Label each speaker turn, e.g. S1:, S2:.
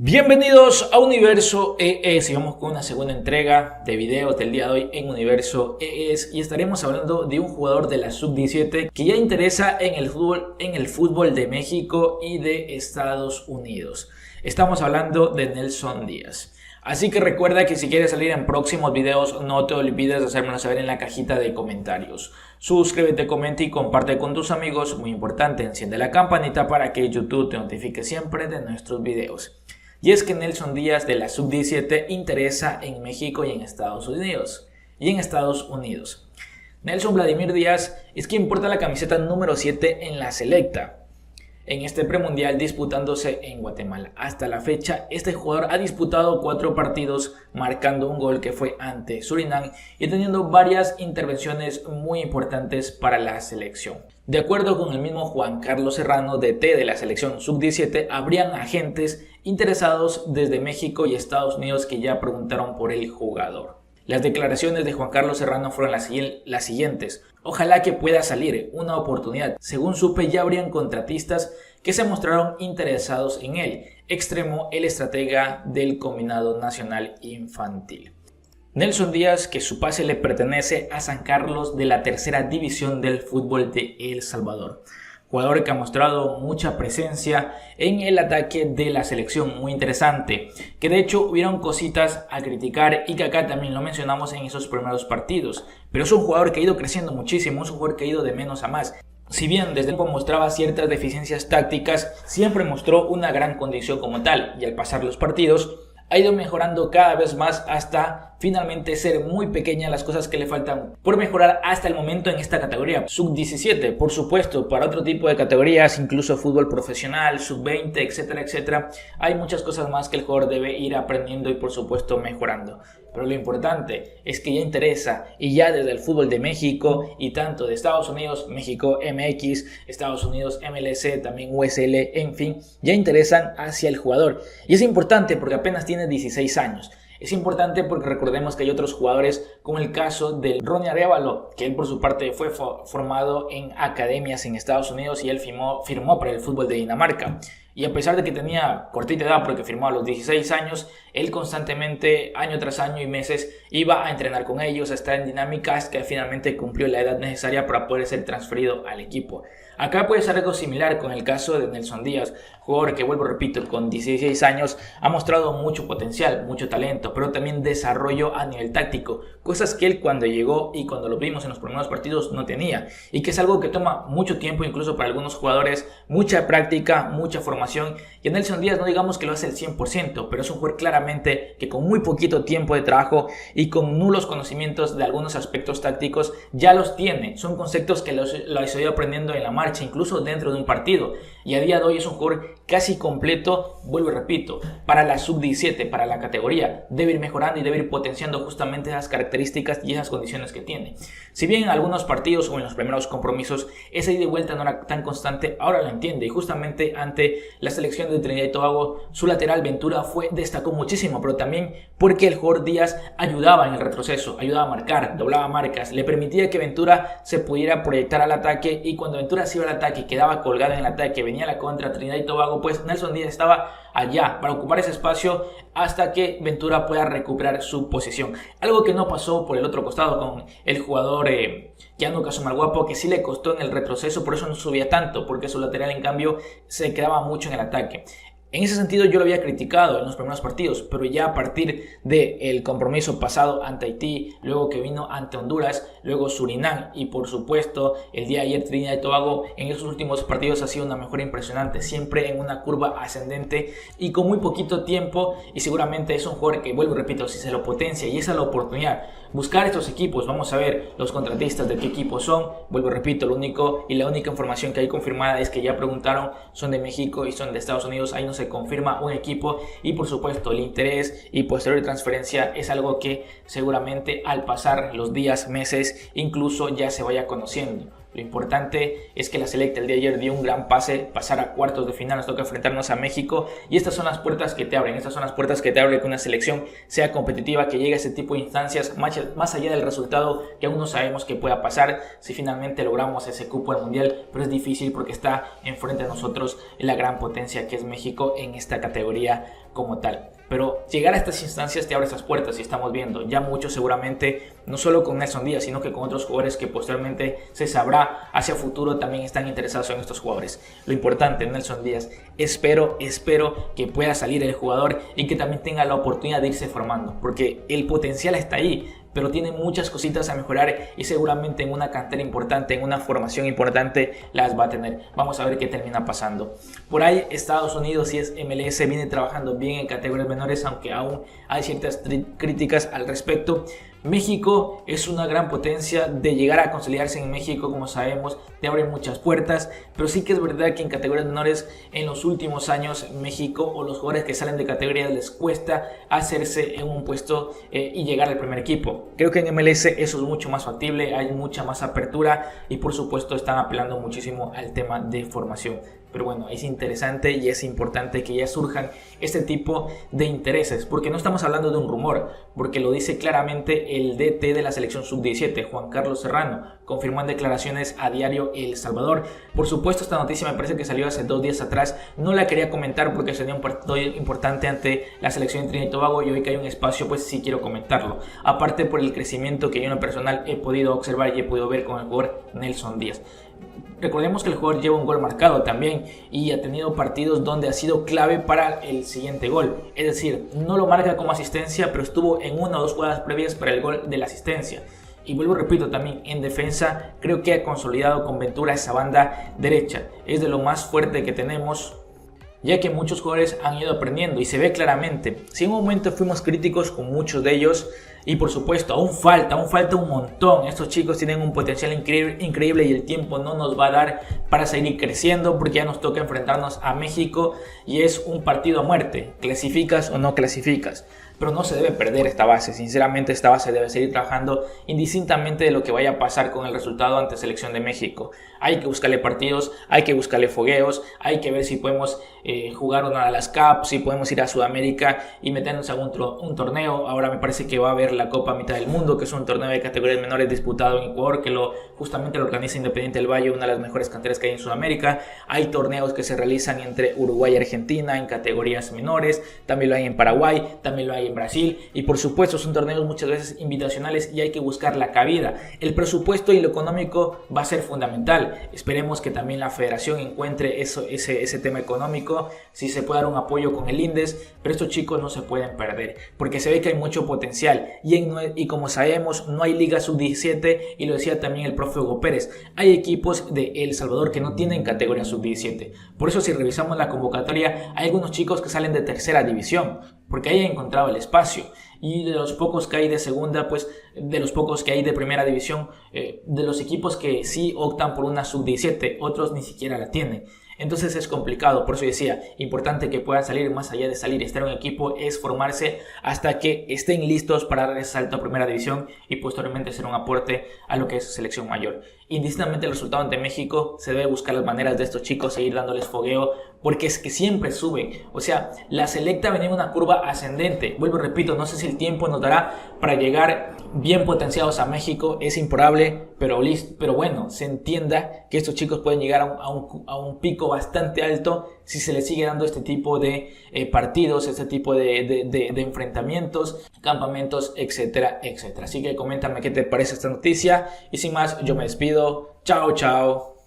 S1: Bienvenidos a Universo ES. Vamos con una segunda entrega de videos del día de hoy en Universo ES y estaremos hablando de un jugador de la Sub-17 que ya interesa en el fútbol de México y de Estados Unidos. Estamos hablando de Nelson Díaz. Así que recuerda que si quieres salir en próximos videos, no te olvides de hacérmelo saber en la cajita de comentarios. Suscríbete, comenta y comparte con tus amigos. Muy importante, enciende la campanita para que YouTube te notifique siempre de nuestros videos. Y es que Nelson Díaz de la Sub-17 interesa en México y en Estados Unidos. Nelson Vladimir Díaz es quien porta la camiseta número 7 en la selecta en este premundial disputándose en Guatemala. Hasta la fecha, este jugador ha disputado 4 partidos, marcando un gol que fue ante Surinam y teniendo varias intervenciones muy importantes para la selección. De acuerdo con el mismo Juan Carlos Serrano, DT de la selección Sub-17, habrían agentes interesados desde México y Estados Unidos que ya preguntaron por el jugador. Las declaraciones de Juan Carlos Serrano fueron las siguientes: ojalá que pueda salir una oportunidad. Según supe, ya habrían contratistas que se mostraron interesados en él, extremó el estratega del combinado nacional infantil. Nelson Díaz, que su pase le pertenece a San Carlos de la tercera división del fútbol de El Salvador. Jugador que ha mostrado mucha presencia en el ataque de la selección, muy interesante, que de hecho hubieron cositas a criticar y que acá también lo mencionamos en esos primeros partidos, pero es un jugador que ha ido creciendo muchísimo, es un jugador que ha ido de menos a más. Si bien desde el tiempo mostraba ciertas deficiencias tácticas, siempre mostró una gran condición como tal y al pasar los partidos ha ido mejorando cada vez más hasta finalmente ser muy pequeña las cosas que le faltan por mejorar hasta el momento en esta categoría. Sub-17, por supuesto, para otro tipo de categorías, incluso fútbol profesional, sub-20, etcétera, etcétera. Hay muchas cosas más que el jugador debe ir aprendiendo y por supuesto mejorando. Pero lo importante es que ya interesa y ya desde el fútbol de México y tanto de Estados Unidos, México MX, Estados Unidos MLC, también USL, en fin, ya interesan hacia el jugador. Y es importante porque apenas tiene 16 años. Es importante porque recordemos que hay otros jugadores como el caso del Ronnie Arévalo, que él por su parte fue formado en academias en Estados Unidos y él firmó para el fútbol de Dinamarca. Y a pesar de que tenía cortita edad porque firmó a los 16 años, él constantemente, año tras año y meses, iba a entrenar con ellos, a estar en dinámicas que finalmente cumplió la edad necesaria para poder ser transferido al equipo. Acá puede ser algo similar con el caso de Nelson Díaz, jugador que, vuelvo repito, con 16 años ha mostrado mucho potencial, mucho talento, pero también desarrollo a nivel táctico, cosas que él cuando llegó y cuando lo vimos en los primeros partidos no tenía, y que es algo que toma mucho tiempo incluso para algunos jugadores, mucha práctica, mucha formación, y a Nelson Díaz no digamos que lo hace el 100%, pero es un jugador claramente que con muy poquito tiempo de trabajo y con nulos conocimientos de algunos aspectos tácticos ya los tiene, son conceptos que los ha ido aprendiendo en la marcha, incluso dentro de un partido, y a día de hoy es un jugador casi completo, vuelvo y repito, para la Sub-17, para la categoría, debe ir mejorando y debe ir potenciando justamente esas características y esas condiciones que tiene. Si bien en algunos partidos o en los primeros compromisos esa ida y vuelta no era tan constante, ahora lo entiende y justamente ante la selección de Trinidad y Tobago su lateral Ventura destacó muchísimo, pero también porque el jugador Díaz ayudaba en el retroceso, ayudaba a marcar, doblaba marcas, le permitía que Ventura se pudiera proyectar al ataque y cuando Ventura se iba al ataque y quedaba colgado en el ataque, venía la contra Trinidad y Tobago, pues Nelson Díaz estaba allá para ocupar ese espacio hasta que Ventura pueda recuperar su posición. Algo que no pasó por el otro costado con el jugador Gianluca Sumarguapo, que sí le costó en el retroceso, por eso no subía tanto, porque su lateral en cambio se quedaba mucho en el ataque. En ese sentido yo lo había criticado en los primeros partidos, pero ya a partir del compromiso pasado ante Haití, luego que vino ante Honduras, luego Surinam y por supuesto el día de ayer Trinidad y Tobago, en esos últimos partidos ha sido una mejora impresionante, siempre en una curva ascendente y con muy poquito tiempo, y seguramente es un jugador que, vuelvo y repito, si se lo potencia y esa es la oportunidad, buscar estos equipos, vamos a ver los contratistas de qué equipos son, vuelvo y repito, la única información que hay confirmada es que ya preguntaron, son de México y son de Estados Unidos, ahí no se confirma un equipo y por supuesto el interés y posterior transferencia es algo que seguramente al pasar los días, meses, incluso ya se vaya conociendo. Lo importante es que la selecta el día de ayer dio un gran pase, pasar a cuartos de final, nos toca enfrentarnos a México y estas son las puertas que te abren, estas son las puertas que te abren que una selección sea competitiva, que llegue a ese tipo de instancias, más allá del resultado que aún no sabemos que pueda pasar si finalmente logramos ese cupo al mundial, pero es difícil porque está enfrente de nosotros la gran potencia que es México en esta categoría como tal. Pero llegar a estas instancias te abre estas puertas y estamos viendo ya muchos seguramente, no solo con Nelson Díaz, sino que con otros jugadores que posteriormente se sabrá hacia futuro también están interesados en estos jugadores. Lo importante, Nelson Díaz, espero que pueda salir el jugador y que también tenga la oportunidad de irse formando, porque el potencial está ahí, pero tiene muchas cositas a mejorar y seguramente en una cantera importante, en una formación importante las va a tener. Vamos a ver qué termina pasando. Por ahí Estados Unidos y es MLS viene trabajando bien en categorías menores, aunque aún hay ciertas críticas al respecto. México es una gran potencia. De llegar a consolidarse en México, como sabemos, te abre muchas puertas, pero sí que es verdad que en categorías menores en los últimos años México o los jugadores que salen de categorías les cuesta hacerse en un puesto y llegar al primer equipo. Creo que en MLS eso es mucho más factible, hay mucha más apertura y por supuesto están apelando muchísimo al tema de formación. Pero bueno, es interesante y es importante que ya surjan este tipo de intereses, porque no estamos hablando de un rumor, porque lo dice claramente el DT de la selección sub-17, Juan Carlos Serrano, confirmó en declaraciones a Diario El Salvador. Por supuesto, esta noticia me parece que salió hace 2 días atrás, no la quería comentar porque sería un partido importante ante la selección de Trinidad y Tobago, y hoy que hay un espacio, pues sí quiero comentarlo. Aparte por el crecimiento que yo en lo personal he podido observar y he podido ver con el jugador Nelson Díaz. Recordemos que el jugador lleva un gol marcado también y ha tenido partidos donde ha sido clave para el siguiente gol. Es decir, no lo marca como asistencia, pero estuvo en 1 o 2 jugadas previas para el gol de la asistencia. Y vuelvo, repito, también en defensa creo que ha consolidado con Ventura esa banda derecha. Es de lo más fuerte que tenemos, ya que muchos jugadores han ido aprendiendo y se ve claramente. Si en un momento fuimos críticos con muchos de ellos, y por supuesto aún falta un montón. Estos chicos tienen un potencial increíble y el tiempo no nos va a dar para seguir creciendo, porque ya nos toca enfrentarnos a México y es un partido a muerte, clasificas o no clasificas. Pero no se debe perder esta base, sinceramente esta base debe seguir trabajando indistintamente de lo que vaya a pasar con el resultado ante Selección de México. Hay que buscarle partidos, hay que buscarle fogueos, hay que ver si podemos jugar una de las Cups, si podemos ir a Sudamérica y meternos a un torneo. Ahora me parece que va a haber la Copa Mitad del Mundo, que es un torneo de categorías menores disputado en Ecuador, que justamente lo organiza Independiente del Valle, una de las mejores canteras que hay en Sudamérica. Hay torneos que se realizan entre Uruguay y Argentina en categorías menores, también lo hay en Paraguay, también lo hay en Brasil, y por supuesto son torneos muchas veces invitacionales y hay que buscar la cabida. El presupuesto y lo económico va a ser fundamental. Esperemos que también la federación encuentre ese tema económico, si se puede dar un apoyo con el INDES, pero estos chicos no se pueden perder, porque se ve que hay mucho potencial y como sabemos no hay liga sub-17, y lo decía también el profe Hugo Pérez, hay equipos de El Salvador que no tienen categoría sub-17. Por eso si revisamos la convocatoria hay algunos chicos que salen de tercera división, porque ahí han encontrado el espacio, y de los pocos que hay de segunda, pues de los pocos que hay de primera división, de los equipos que sí optan por una sub-17, otros ni siquiera la tienen. Entonces es complicado, por eso decía, importante que puedan salir, más allá de salir y estar en un equipo, es formarse hasta que estén listos para dar ese salto a primera división y posteriormente hacer un aporte a lo que es selección mayor. Indistintamente del resultado ante México, se debe buscar las maneras de estos chicos, seguir dándoles fogueo, porque es que siempre suben. O sea, la selecta venía en una curva ascendente. Vuelvo y repito, no sé si el tiempo nos dará para llegar bien potenciados a México, es improbable, pero bueno, se entienda que estos chicos pueden llegar a un pico bastante alto si se les sigue dando este tipo de partidos, este tipo de enfrentamientos, campamentos, etcétera, etcétera. Así que coméntame qué te parece esta noticia y sin más, yo me despido. Chao, chao.